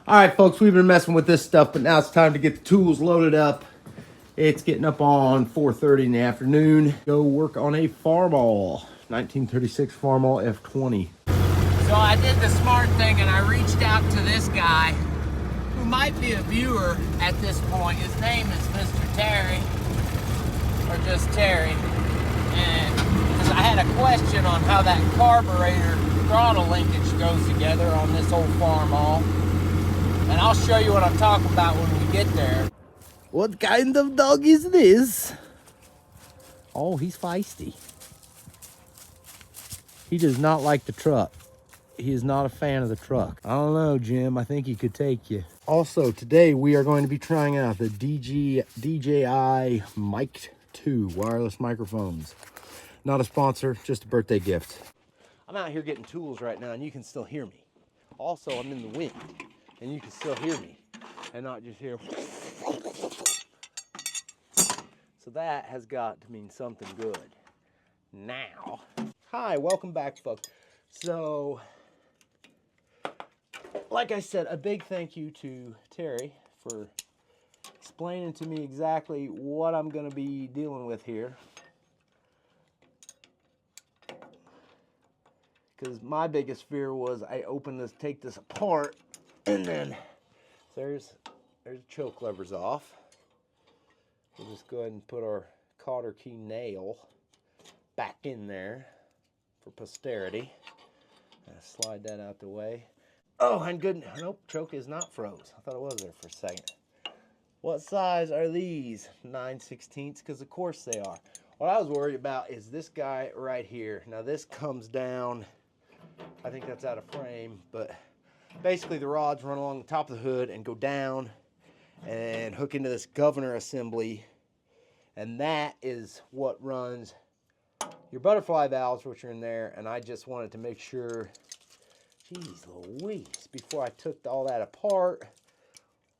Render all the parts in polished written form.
All right, folks, we've been messing with this stuff, but now it's time to get the tools loaded up. It's getting up on 4:30 in the afternoon. Go work on a Farmall, 1936 Farmall F20. So I did the smart thing and I reached out to this guy who might be a viewer at this point. His name is Mr. Terry, or just Terry. And because I had a question on how that carburetor throttle linkage goes together on this old Farmall. And I'll show you what I'm talking about when we get there. What kind of dog is this? Oh, he's feisty. He does not like the truck. He is not a fan of the truck. I don't know, Jim. I think he could take you. Also, today we are going to be trying out the DJI Mic 2 wireless microphones. Not a sponsor, just a birthday gift. I'm out here getting tools right now, and you can still hear me. Also, I'm in the wind, and you can still hear me, and not just hear. So that has got to mean something good. Now, hi, welcome back, folks. So, like I said, a big thank you to Terry for explaining to me exactly what I'm going to be dealing with here. Because my biggest fear was I open this, take this apart, and then there's the choke levers off. We'll just go ahead and put our cotter key nail back in there for posterity. Slide that out the way. Oh, and good. Nope, choke is not froze. I thought it was there for a second. What size are these? 9/16, because of course they are. What I was worried about is this guy right here. Now this comes down, I think that's out of frame, but basically the rods run along the top of the hood and go down and hook into this governor assembly, and that is what runs your butterfly valves, which are in there. And I just wanted to make sure, geez Louise, before I took all that apart,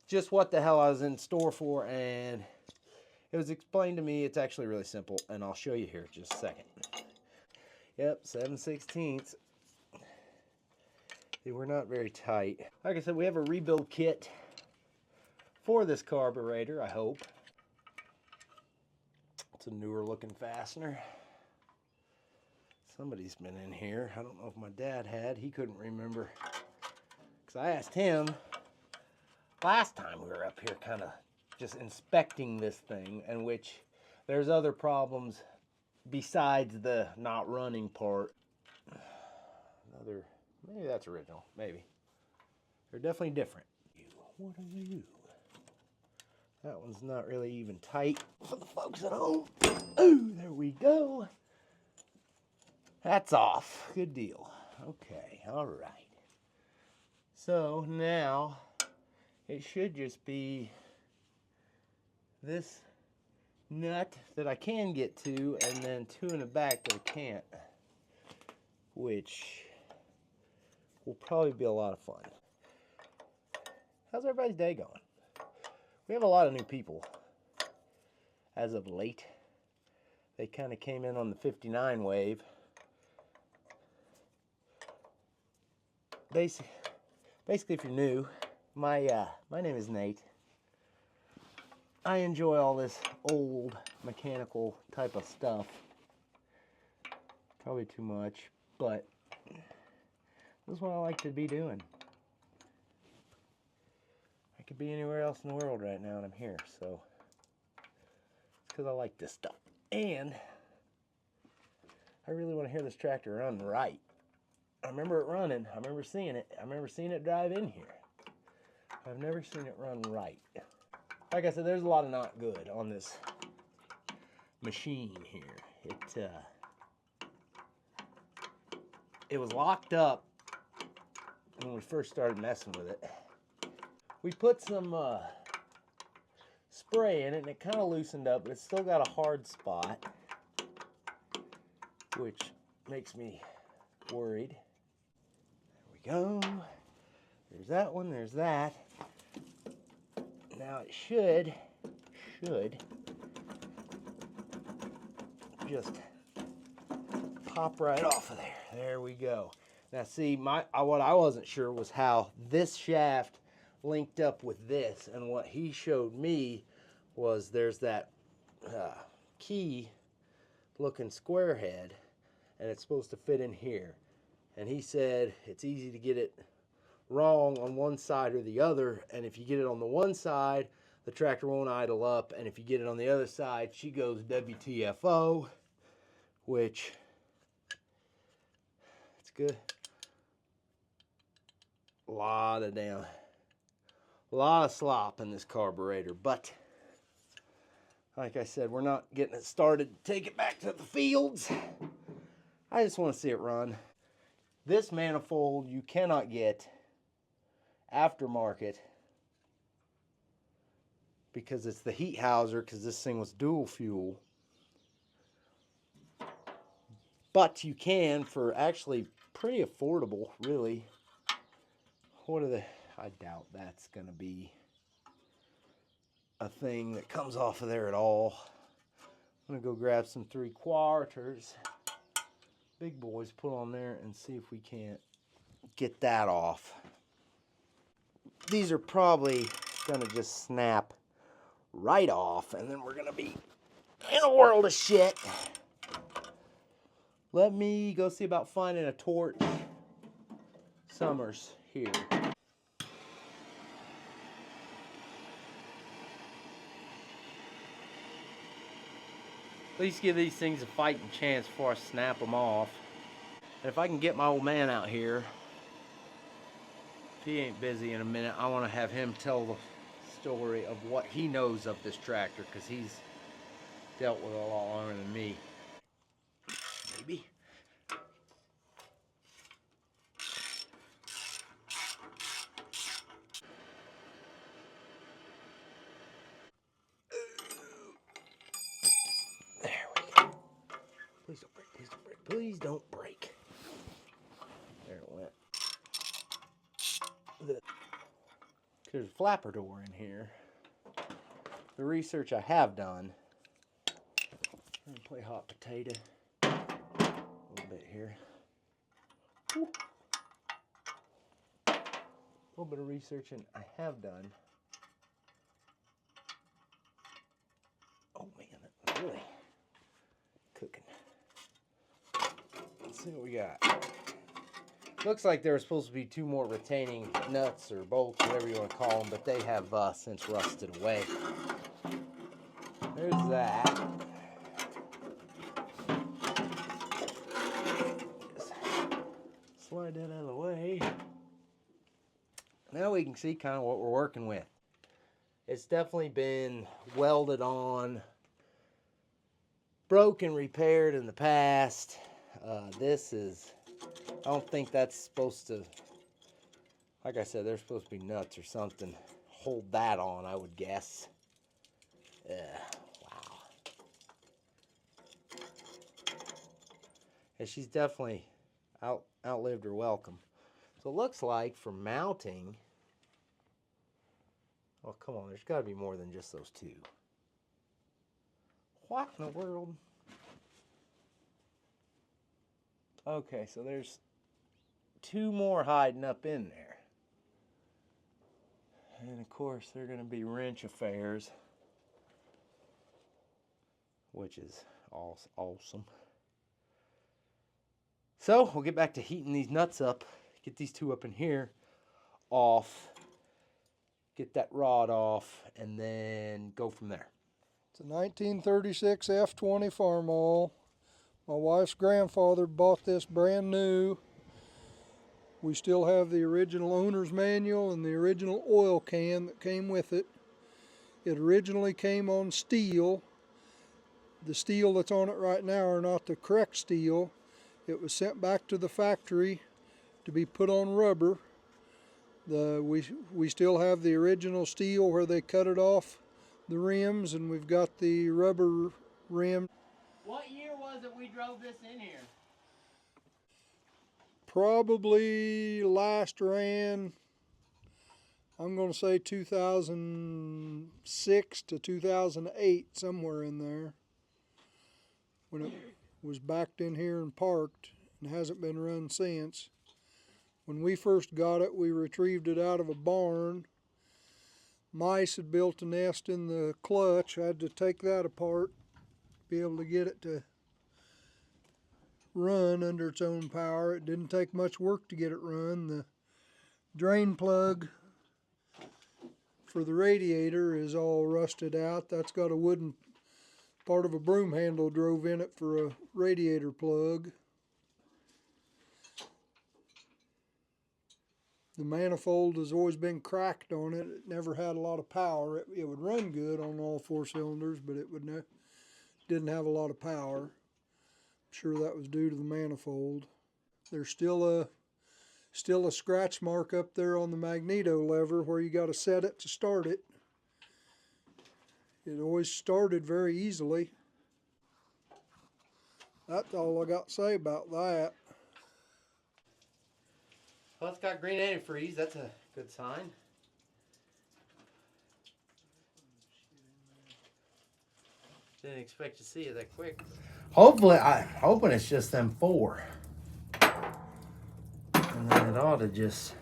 just what the hell I was in store for. And it was explained to me. It's actually really simple, and I'll show you here in just a second. Yep, 7/16. They were not very tight. Like I said, we have a rebuild kit for this carburetor, I hope. It's a newer looking fastener. Somebody's been in here. I don't know if my dad had. He couldn't remember. Because I asked him last time we were up here, kind of just inspecting this thing, in which there's other problems besides the not running part. Maybe that's original. Maybe. They're definitely different. What are you? That one's not really even tight for the folks at home. Ooh, there we go. That's off. Good deal. Okay, all right. So now it should just be this nut that I can get to, and then two in the back that I can't, which will probably be a lot of fun. How's everybody's day going? We have a lot of new people as of late. They kind of came in on the 59 wave. Basically, if you're new, my name is Nate. I enjoy all this old mechanical type of stuff. Probably too much, but this is what I like to be doing. I could be anywhere else in the world right now, and I'm here, so it's because I like this stuff. And I really want to hear this tractor run right. I remember it running. I remember seeing it. I remember seeing it drive in here. I've never seen it run right. Like I said, there's a lot of not good on this machine here. It was locked up when we first started messing with it. We put some spray in it, and it kind of loosened up, but it's still got a hard spot, which makes me worried. There we go. There's that one. There's that. Now it should just pop right off of there. There we go. Now see, what I wasn't sure was how this shaft linked up with this, and what he showed me was there's that key looking square head, and it's supposed to fit in here. And he said it's easy to get it wrong on one side or the other, and if you get it on the one side, the tractor won't idle up, and if you get it on the other side, she goes WTFO, which it's good. A lot of slop in this carburetor, but like I said, we're not getting it started. Take it back to the fields. I just want to see it run. This manifold you cannot get aftermarket because it's the heat houser, because this thing was dual fuel. But you can for actually pretty affordable, really. What are the... I doubt that's going to be a thing that comes off of there at all. I'm going to go grab some 3/4 big boys, put on there, and see if we can't get that off. These are probably going to just snap right off, and then we're going to be in a world of shit. Let me go see about finding a torch. Summer's here. At least give these things a fighting chance before I snap them off. And if I can get my old man out here, if he ain't busy in a minute, I want to have him tell the story of what he knows of this tractor, because he's dealt with it a lot longer than me. Maybe. Please don't break, please don't break, please don't break. There it went. There's a flapper door in here. The research I have done. I'm gonna play hot potato a little bit here. Woo. A little bit of researching I have done. Oh man, that's really cooking. Let's see what we got. Looks like there were supposed to be 2 more retaining nuts or bolts, whatever you want to call them, but they have since rusted away. There's that. Just slide that out of the way. Now we can see kind of what we're working with. It's definitely been welded on, broken, repaired in the past. This is... I don't think that's supposed to, like I said, there's supposed to be nuts or something. Hold that on, I would guess. Wow. And she's definitely outlived her welcome. So it looks like for mounting, oh come on, there's got to be more than just those 2. What in the world? Okay, so there's 2 more hiding up in there. And of course they're going to be wrench affairs, which is awesome. So we'll get back to heating these nuts up, get these 2 up in here off, get that rod off, and then go from there. It's a 1936 F20 Farmall. My wife's grandfather bought this brand new. We still have the original owner's manual and the original oil can that came with it. It originally came on steel. The steel that's on it right now are not the correct steel. It was sent back to the factory to be put on rubber. We still have the original steel where they cut it off the rims, and we've got the rubber rim. What year was it we drove this in here? Probably last ran, I'm going to say 2006 to 2008, somewhere in there, when it was backed in here and parked, and hasn't been run since. When we first got it, we retrieved it out of a barn, Mice had built a nest in the clutch. I had to take that apart, be able to get it to run under its own power. It didn't take much work to get it run. The drain plug for the radiator is all rusted out. That's got a wooden part of a broom handle drove in it for a radiator plug. The manifold has always been cracked on it. It never had a lot of power. It would run good on all 4 cylinders, but it didn't have a lot of power. I'm sure that was due to the manifold. There's still a scratch mark up there on the magneto lever where you got to set it to start it. It always started very easily. That's all I got to say about that. Well, it's got green antifreeze. That's a good sign. Didn't expect to see it that quick. Hopefully, I'm hoping it's just them 4. And then it ought to just...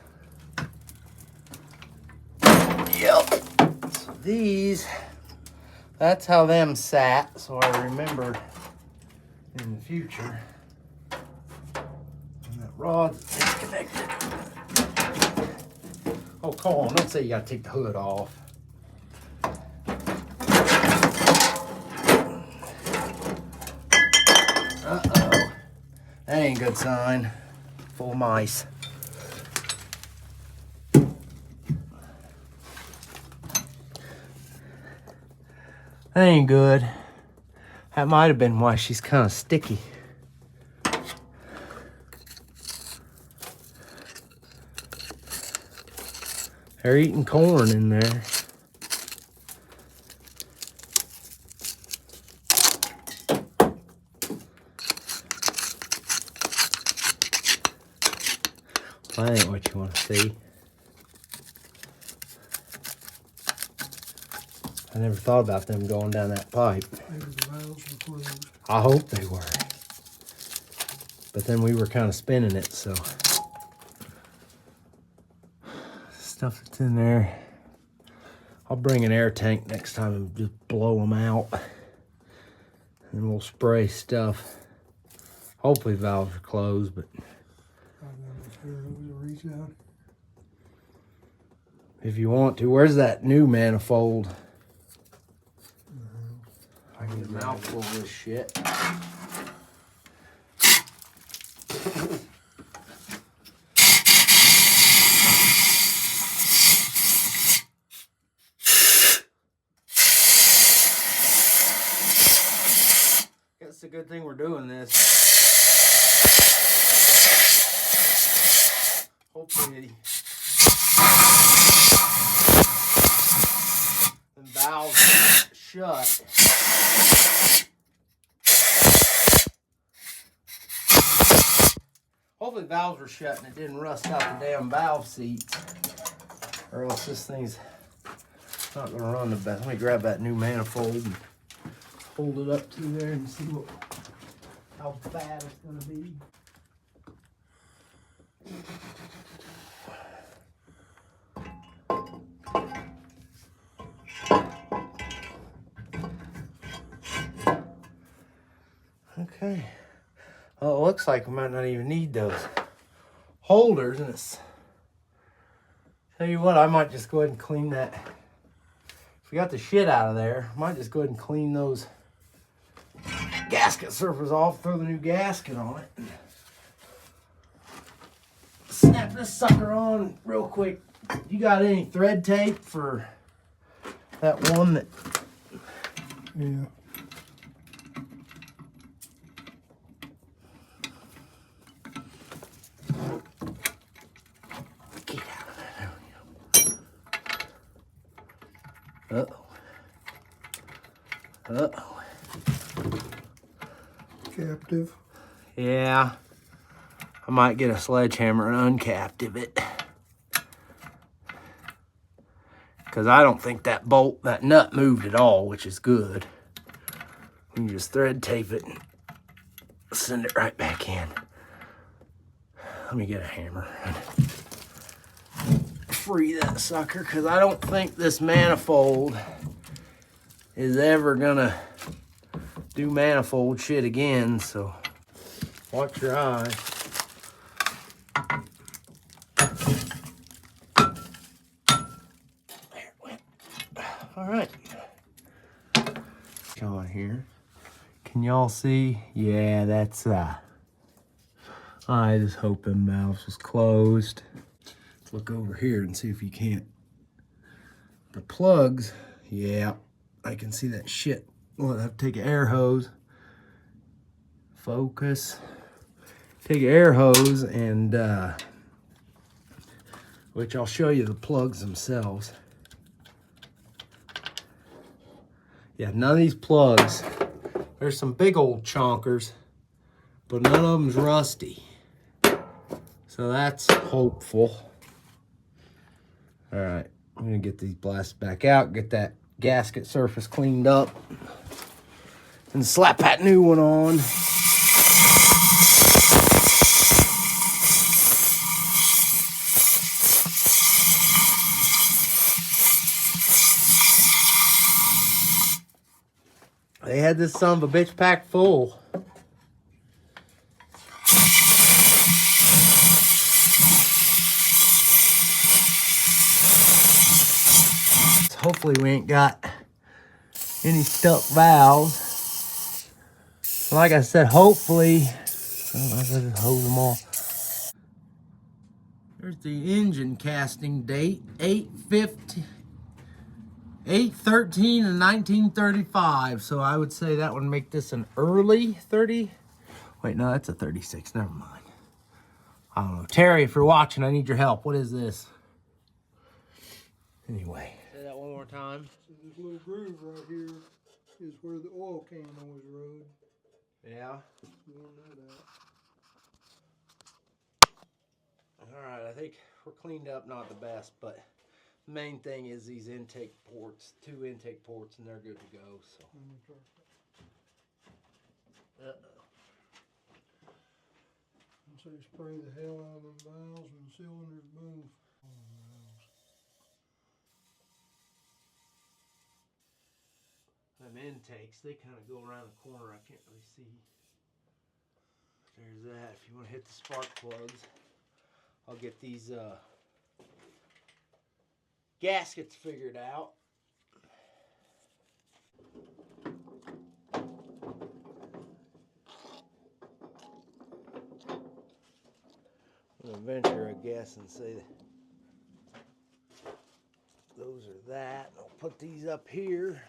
Yep. So these, that's how them sat, so I remembered in the future. And that rod's disconnected. Oh, come on, don't say you gotta take the hood off. Uh-oh. That ain't a good sign. Full of mice. That ain't good. That might have been why she's kind of sticky. They're eating corn in there. That ain't what you want to see. I never thought about them going down that pipe. Maybe the valves were closed. I hope they were. But then we were kind of spinning it, so. Stuff that's in there. I'll bring an air tank next time and just blow them out. And we'll spray stuff. Hopefully valves are closed, but. If you want to, where's that new manifold? I can get a mouthful of this shit. Guess it's a good thing we're doing this. Hopefully the valves shut. Hopefully the valves were shut and it didn't rust out the damn valve seats. Or else this thing's not gonna run the best. Let me grab that new manifold and hold it up to there and see how bad it's gonna be. Okay. Well, it looks like we might not even need those holders, and it's. Tell you what, I might just go ahead and clean that. If we got the shit out of there, I might just go ahead and clean those gasket surfaces off, throw the new gasket on it. Snap this sucker on real quick. You got any thread tape for that one that? Yeah. Get out of there. There we go. Uh-oh. Uh-oh. Captive. Yeah. I might get a sledgehammer and uncaptive it. Because I don't think that bolt, that nut moved at all, which is good. We can just thread tape it and send it right back in. Let me get a hammer. free that sucker because I don't think this manifold is ever gonna do manifold shit again, so watch your eye. There it went. All right. On here. Can y'all see? Yeah, that's I just hope them valves was closed. Let's look over here and see if you can't. The plugs, yeah, I can see that shit. Well, I have to take an air hose. Focus. Take an air hose and which I'll show you the plugs themselves. Yeah, none of these plugs. There's some big old chonkers, but none of them's rusty. So that's hopeful. All right, I'm gonna get these blasted back out, get that gasket surface cleaned up, and slap that new one on. They had this son of a bitch packed full. Hopefully we ain't got any stuck valves. Like I said, hopefully, oh, I gotta hose them all. There's the engine casting date, 8/13 of 1935. So I would say that would make this an early 30. Wait, no, that's a 36. Never mind. I don't know. Terry, if you're watching, I need your help. What is this? Anyway. Say that one more time. So this little groove right here is where the oil can always rode. Yeah. You want to know that. All right, I think we're cleaned up, not the best, but the main thing is these intake ports, 2 intake ports, and they're good to go. So. So you spray the hell out of them valves and cylinders, boom. Them intakes, they kind of go around the corner. I can't really see. There's that. If you want to hit the spark plugs, I'll get these gaskets figured out. I'm gonna venture a guess and say those are that. I'll put these up here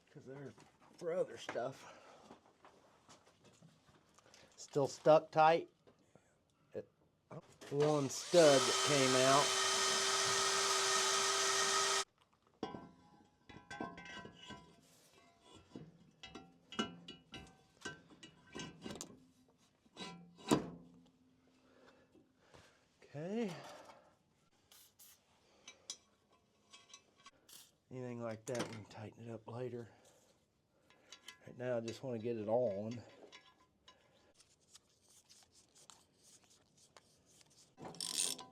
because they're for other stuff. Still stuck tight. One stud that came out. Okay. Anything like that, we can tighten it up later. Right now, I just want to get it on.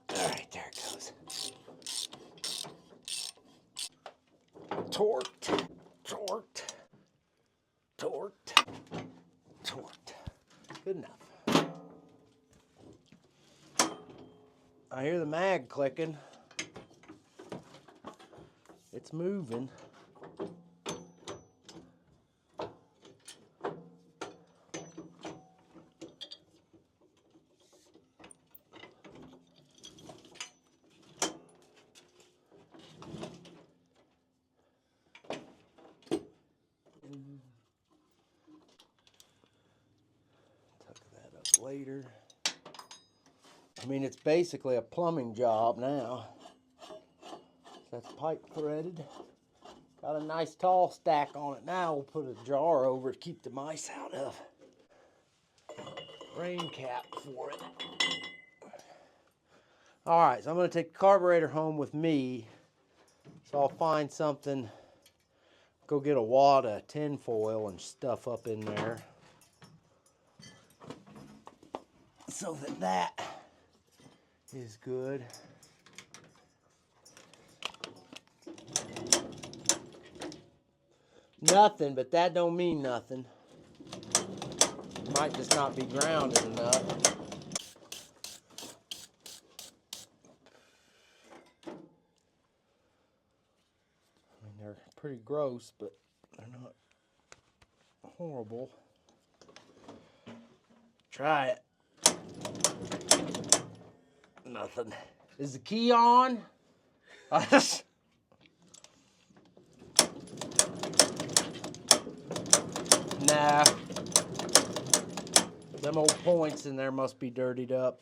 All right, there it goes. Torqued, torqued, torqued, torqued. Good enough. I hear the mag clicking. It's moving. Tuck that up later. I mean, it's basically a plumbing job now. That's pipe threaded. Got a nice tall stack on it now. We'll put a jar over to keep the mice out of. Rain cap for it. All right, so I'm going to take the carburetor home with me. So I'll find something. Go get a wad of tin foil and stuff up in there. So that is good. nothing, but that don't mean nothing. Might just not be grounded enough. I mean, they're pretty gross, but they're not horrible. Try it. Nothing. Is the key on? Nah. Them old points in there must be dirtied up.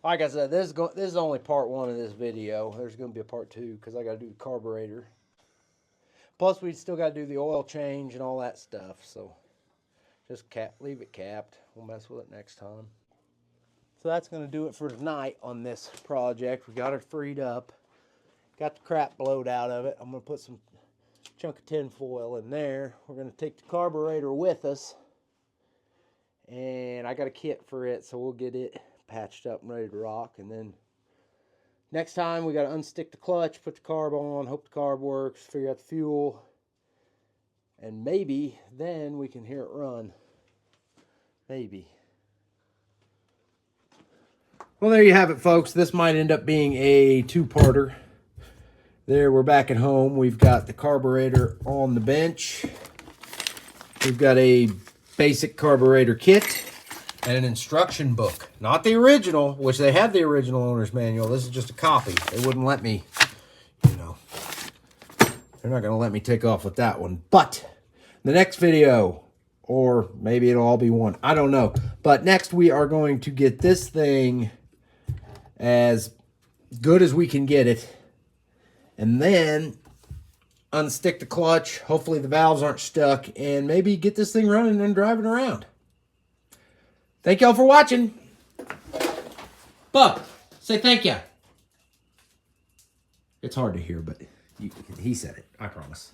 Like I said, this is only part 1 of this video. There's going to be a part 2 because I got to do the carburetor. Plus, we still got to do the oil change and all that stuff. So, just leave it capped. We'll mess with it next time. So that's going to do it for tonight on this project. We got it freed up. Got the crap blowed out of it. I'm going to put some chunk of tin foil in there. We're going to take the carburetor with us. And I got a kit for it, so we'll get it patched up and ready to rock. And then next time we got to unstick the clutch, put the carb on, hope the carb works, figure out the fuel. And maybe then we can hear it run. Maybe. Well, there you have it, folks. This might end up being a 2-parter. There, we're back at home. We've got the carburetor on the bench. We've got a basic carburetor kit and an instruction book. Not the original, which they had the original owner's manual. This is just a copy. They wouldn't let me, you know. They're not going to let me take off with that one. But the next video, or maybe it'll all be one, I don't know. But next we are going to get this thing as good as we can get it, and then unstick the clutch. Hopefully the valves aren't stuck, and maybe get this thing running and driving around. Thank y'all for watching. Bub, say thank you. It's hard to hear, but he said it. I promise.